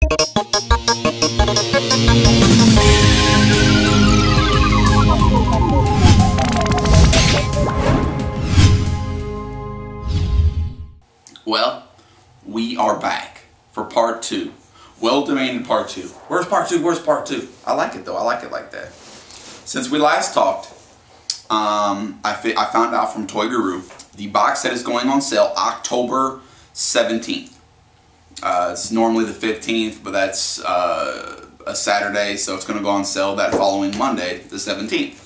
Well, we are back for part 2. Well-demanded part 2. Where's part 2? Where's part 2? I like it though. I like it like that. Since we last talked, I found out from Toy Guru the box set is going on sale October 17th. It's normally the 15th, but that's a Saturday, so it's going to go on sale that following Monday, the 17th.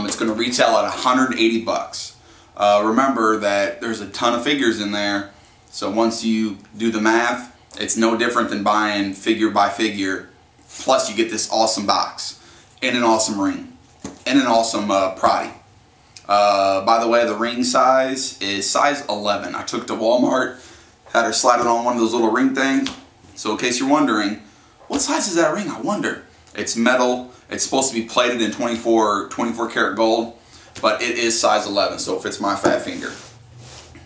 It's going to retail at 180 bucks. Remember that there's a ton of figures in there, so once you do the math, it's no different than buying figure by figure, plus you get this awesome box, and an awesome ring, and an awesome proddy. By the way, the ring size is size 11. I took it to Walmart, had her slide it on one of those little ring things, so in case you're wondering, what size is that ring? I wonder. It's metal, it's supposed to be plated in 24 karat gold, but it is size 11, so it fits my fat finger.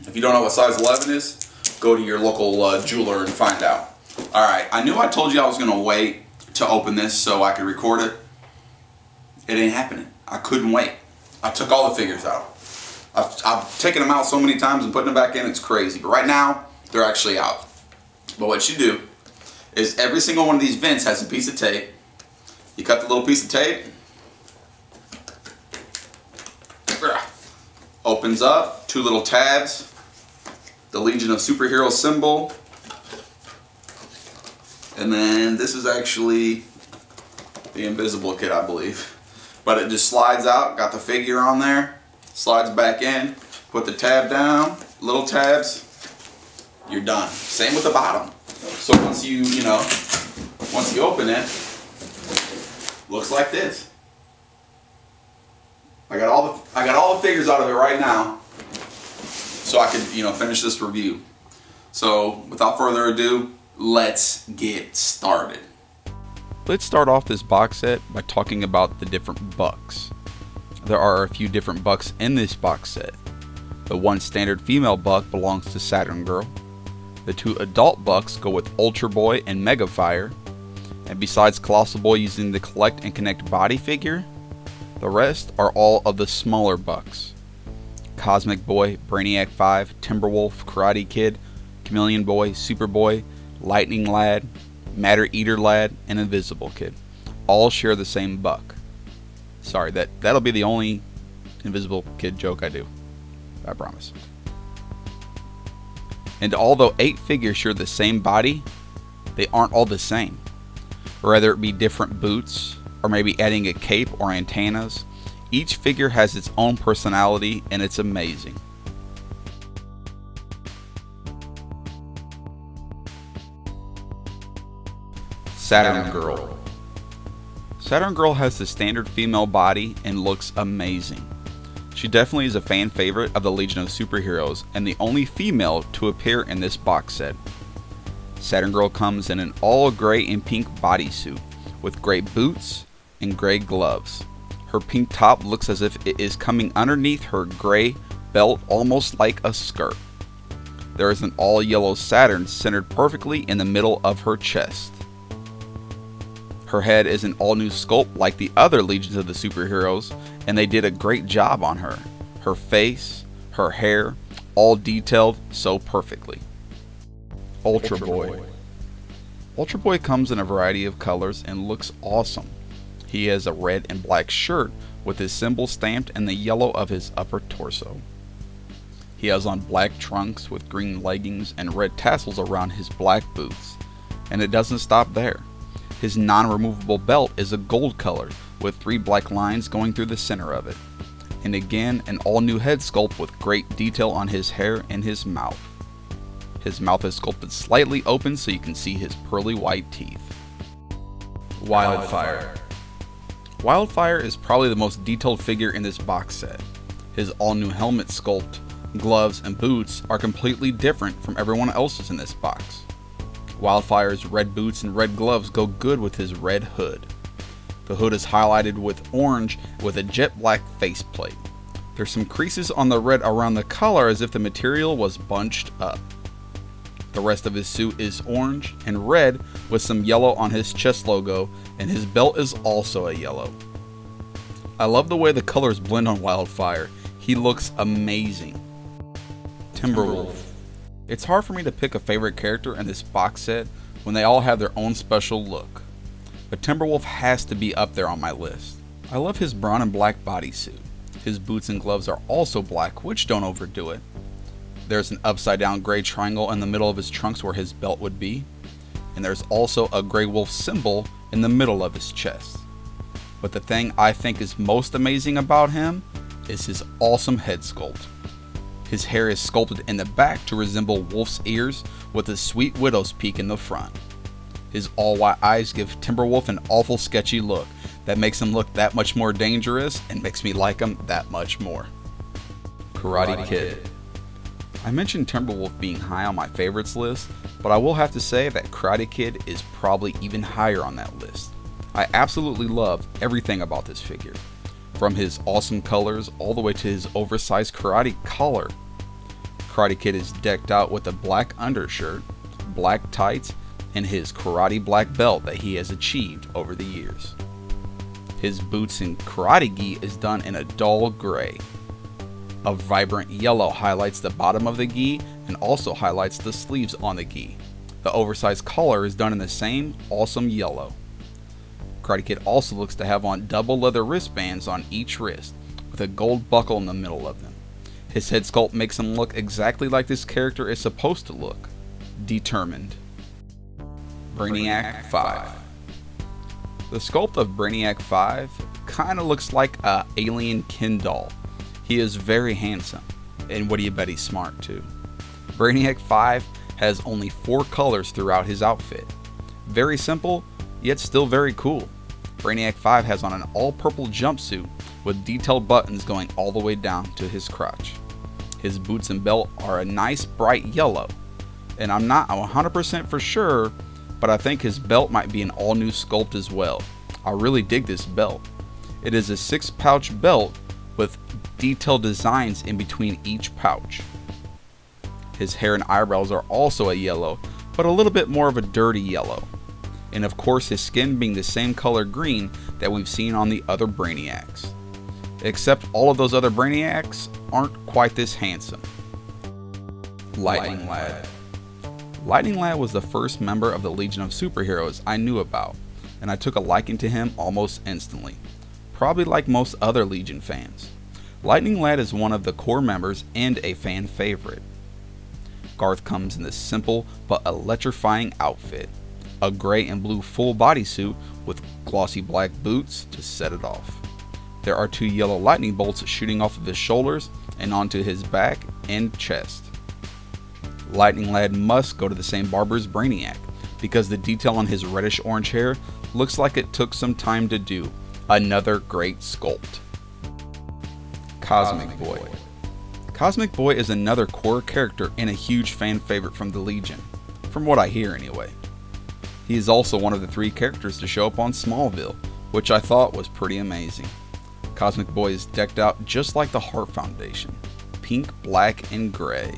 If you don't know what size 11 is, go to your local jeweler and find out. Alright, I knew I told you I was going to wait to open this so I could record it. It ain't happening. I couldn't wait. I took all the figures out. I've taken them out so many times and putting them back in, it's crazy. But right now, they're actually out. But what you do is every single one of these vents has a piece of tape. You cut the little piece of tape. Opens up, 2 little tabs. The Legion of Superheroes symbol, and then this is actually the Invisible Kid, I believe, but it just slides out, got the figure on there, slides back in, put the tab down, little tabs, you're done. Same with the bottom. So once once you open it, looks like this. I got all the figures out of it right now, so I could, finish this review. So, without further ado, let's get started. Let's start off this box set by talking about the different bucks. There are a few different bucks in this box set. The one standard female buck belongs to Saturn Girl. The 2 adult bucks go with Ultra Boy and Mega Fire. And besides Colossal Boy using the Collect and Connect body figure, the rest are all of the smaller bucks. Cosmic Boy, Brainiac 5, Timberwolf, Karate Kid, Chameleon Boy, Superboy, Lightning Lad, Matter Eater Lad, and Invisible Kid. All share the same buck. Sorry, that'll be the only Invisible Kid joke I do. I promise. And although 8 figures share the same body, they aren't all the same. Whether it be different boots, or maybe adding a cape or antennas, each figure has its own personality, and it's amazing. Saturn Girl. Saturn Girl has the standard female body and looks amazing. She definitely is a fan favorite of the Legion of Superheroes and the only female to appear in this box set. Saturn Girl comes in an all gray and pink bodysuit with gray boots and gray gloves. Her pink top looks as if it is coming underneath her gray belt, almost like a skirt. There is an all yellow Saturn centered perfectly in the middle of her chest. Her head is an all new sculpt like the other Legions of the Superheroes, and they did a great job on her. Her face, her hair, all detailed so perfectly. Ultra Boy. Ultra Boy comes in a variety of colors and looks awesome. He has a red and black shirt with his symbol stamped in the yellow of his upper torso. He has on black trunks with green leggings and red tassels around his black boots. And it doesn't stop there. His non-removable belt is a gold color with 3 black lines going through the center of it. And again, an all-new head sculpt with great detail on his hair and his mouth. His mouth is sculpted slightly open so you can see his pearly white teeth. Wildfire. Wildfire is probably the most detailed figure in this box set. His all-new helmet sculpt, gloves, and boots are completely different from everyone else's in this box. Wildfire's red boots and red gloves go good with his red hood. The hood is highlighted with orange with a jet black faceplate. There's some creases on the red around the collar as if the material was bunched up. The rest of his suit is orange and red with some yellow on his chest logo, and his belt is also a yellow. I love the way the colors blend on Wildfire. He looks amazing. Timberwolf. It's hard for me to pick a favorite character in this box set when they all have their own special look, but Timberwolf has to be up there on my list. I love his brown and black bodysuit. His boots and gloves are also black, which don't overdo it. There's an upside down gray triangle in the middle of his trunks where his belt would be, and there's also a gray wolf symbol in the middle of his chest. But the thing I think is most amazing about him is his awesome head sculpt. His hair is sculpted in the back to resemble wolf's ears with a sweet widow's peak in the front. His all-white eyes give Timberwolf an awful sketchy look that makes him look that much more dangerous and makes me like him that much more. Karate Kid. I mentioned Timberwolf being high on my favorites list, but I will have to say that Karate Kid is probably even higher on that list. I absolutely love everything about this figure, from his awesome colors all the way to his oversized karate collar. Karate Kid is decked out with a black undershirt, black tights, and his karate black belt that he has achieved over the years. His boots and karate gi is done in a dull gray. A vibrant yellow highlights the bottom of the gi and also highlights the sleeves on the gi. The oversized collar is done in the same awesome yellow. Karate Kid also looks to have on double leather wristbands on each wrist, with a gold buckle in the middle of them. His head sculpt makes him look exactly like this character is supposed to look. Determined. Brainiac 5. The sculpt of Brainiac 5 kinda looks like a alien Ken doll. He is very handsome, and what do you bet he's smart too. Brainiac 5 has only 4 colors throughout his outfit. Very simple, yet still very cool. Brainiac 5 has on an all-purple jumpsuit with detailed buttons going all the way down to his crotch. His boots and belt are a nice bright yellow, and I'm not 100% for sure, but I think his belt might be an all-new sculpt as well. I really dig this belt. It is a 6-pouch belt with detailed designs in between each pouch. His hair and eyebrows are also a yellow, but a little bit more of a dirty yellow. And of course his skin being the same color green that we've seen on the other Brainiacs. Except all of those other Brainiacs aren't quite this handsome. Lightning Lad. Lightning Lad was the first member of the Legion of Superheroes I knew about, and I took a liking to him almost instantly. Probably like most other Legion fans. Lightning Lad is one of the core members and a fan favorite. Garth comes in this simple but electrifying outfit. A gray and blue full bodysuit with glossy black boots to set it off. There are 2 yellow lightning bolts shooting off of his shoulders and onto his back and chest. Lightning Lad must go to the same barber as Brainiac, because the detail on his reddish orange hair looks like it took some time to do. Another great sculpt. Cosmic Boy. Cosmic Boy is another core character and a huge fan favorite from the Legion, from what I hear anyway. He is also one of the 3 characters to show up on Smallville, which I thought was pretty amazing. Cosmic Boy is decked out just like the Heart Foundation, pink, black, and gray.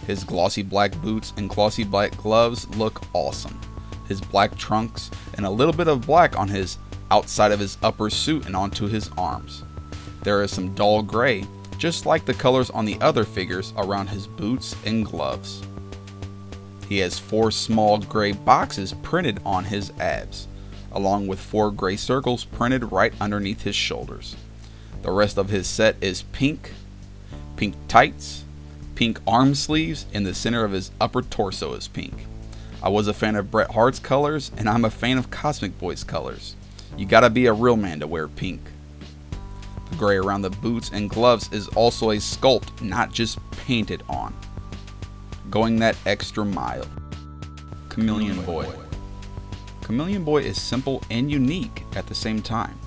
His glossy black boots and glossy black gloves look awesome. His black trunks and a little bit of black on his outside of his upper suit and onto his arms. There is some dull gray, just like the colors on the other figures around his boots and gloves. He has 4 small gray boxes printed on his abs, along with 4 gray circles printed right underneath his shoulders. The rest of his set is pink tights, pink arm sleeves, and the center of his upper torso is pink. I was a fan of Bret Hart's colors, and I'm a fan of Cosmic Boy's colors. You gotta be a real man to wear pink. The gray around the boots and gloves is also a sculpt, not just painted on. Going that extra mile. Chameleon Boy. Chameleon Boy is simple and unique at the same time.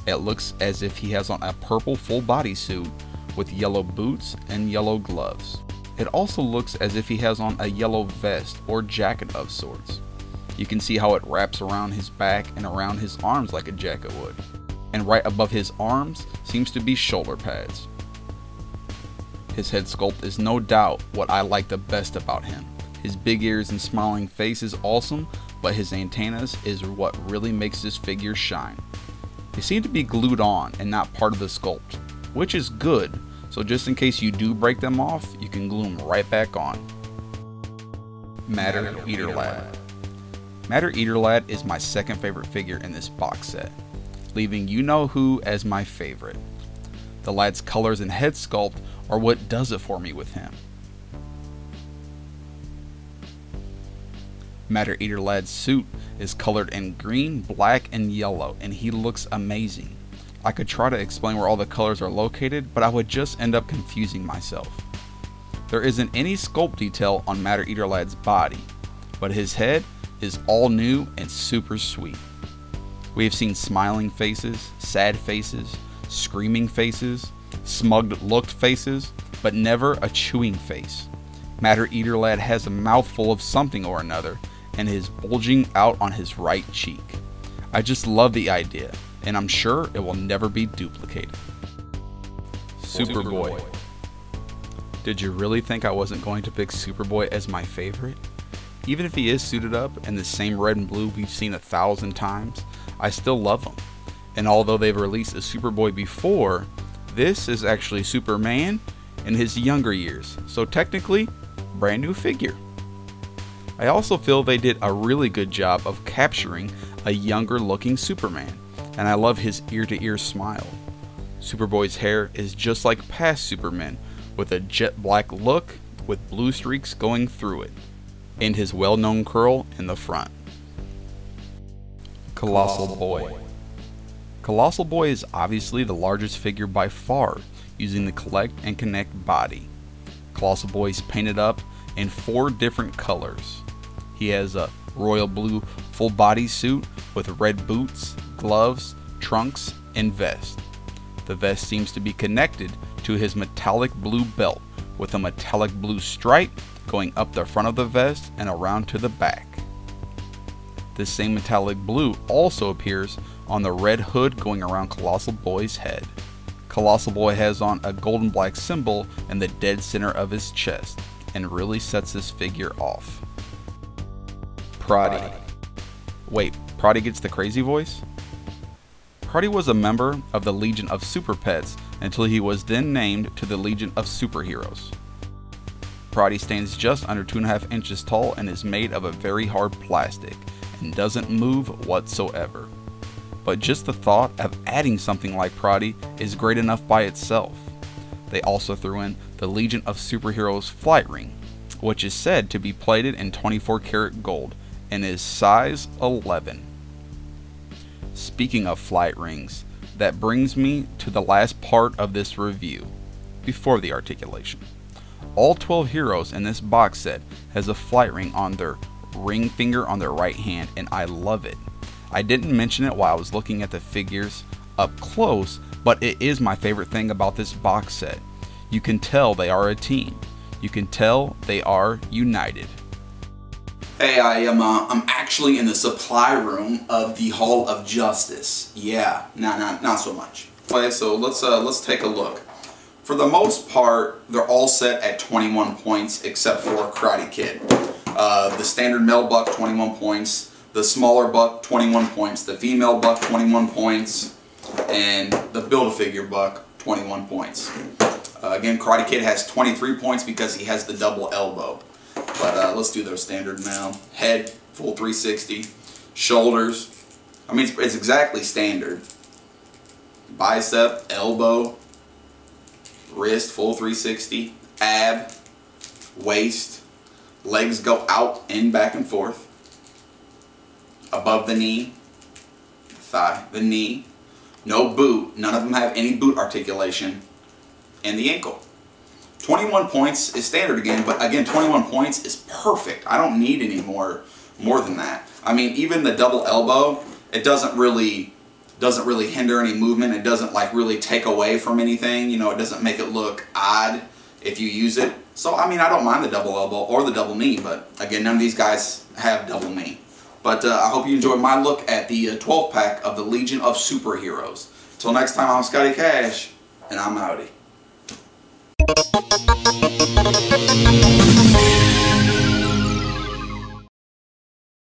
It looks as if he has on a purple full bodysuit with yellow boots and yellow gloves. It also looks as if he has on a yellow vest or jacket of sorts. You can see how it wraps around his back and around his arms like a jacket would. And right above his arms seems to be shoulder pads. His head sculpt is no doubt what I like the best about him. His big ears and smiling face is awesome, but his antennas is what really makes this figure shine. They seem to be glued on and not part of the sculpt, which is good, so just in case you do break them off, you can glue them right back on. Matter Eater Lad. Matter Eater Lad is my second favorite figure in this box set, leaving You Know Who as my favorite. The lad's colors and head sculpt are what does it for me with him. Matter Eater Lad's suit is colored in green, black, and yellow, and he looks amazing. I could try to explain where all the colors are located, but I would just end up confusing myself. There isn't any sculpt detail on Matter Eater Lad's body, but his head is all new and super sweet. We have seen smiling faces, sad faces, screaming faces, smug looked faces, but never a chewing face. Matter Eater Lad has a mouthful of something or another, and is bulging out on his right cheek. I just love the idea, and I'm sure it will never be duplicated. Superboy. Did you really think I wasn't going to pick Superboy as my favorite? Even if he is suited up in the same red and blue we've seen 1,000 times, I still love him. And although they've released a Superboy before, this is actually Superman in his younger years, so technically, brand new figure. I also feel they did a really good job of capturing a younger looking Superman, and I love his ear-to-ear smile. Superboy's hair is just like past Supermen, with a jet black look with blue streaks going through it, and his well-known curl in the front. Colossal Boy. Colossal Boy is obviously the largest figure by far, using the Collect and Connect body. Colossal Boy is painted up in 4 different colors. He has a royal blue full body suit with red boots, gloves, trunks, and vest. The vest seems to be connected to his metallic blue belt with a metallic blue stripe going up the front of the vest and around to the back. This same metallic blue also appears on the red hood going around Colossal Boy's head. Colossal Boy has on a golden black symbol in the dead center of his chest, and really sets this figure off. Proddy. Wait, Proddy gets the crazy voice? Proddy was a member of the Legion of Super Pets until he was then named to the Legion of Superheroes. Proddy stands just under 2.5 inches tall and is made of a very hard plastic and doesn't move whatsoever. But just the thought of adding something like Proddy is great enough by itself. They also threw in the Legion of Superheroes flight ring, which is said to be plated in 24 karat gold and is size 11. Speaking of flight rings, that brings me to the last part of this review, before the articulation. All 12 heroes in this box set has a flight ring on their ring finger on their right hand, and I love it. I didn't mention it while I was looking at the figures up close, but it is my favorite thing about this box set. You can tell they are a team. You can tell they are united. Hey, I'm actually in the supply room of the Hall of Justice. Yeah, not so much. Okay, so let's take a look. For the most part, they're all set at 21 points except for Karate Kid. The standard male buck, 21 points. The smaller buck, 21 points. The female buck, 21 points. And the Build-A-Figure buck, 21 points. Again, Karate Kid has 23 points because he has the double elbow. But let's do those standard now. Head, full 360. Shoulders, I mean, it's exactly standard. Bicep, elbow, wrist, full 360. Ab, waist, legs go out and back and forth. Above the knee, thigh, the knee. No boot. None of them have any boot articulation. And the ankle. 21 points is standard again, but again, 21 points is perfect. I don't need any more than that. I mean, even the double elbow, it doesn't really hinder any movement. It doesn't like really take away from anything. You know, it doesn't make it look odd if you use it. So, I mean, I don't mind the double elbow or the double knee, but again, none of these guys have double knee. But I hope you enjoyed my look at the 12 pack of the Legion of Superheroes. Till next time, I'm Scotty Cash, and I'm outie. Bye.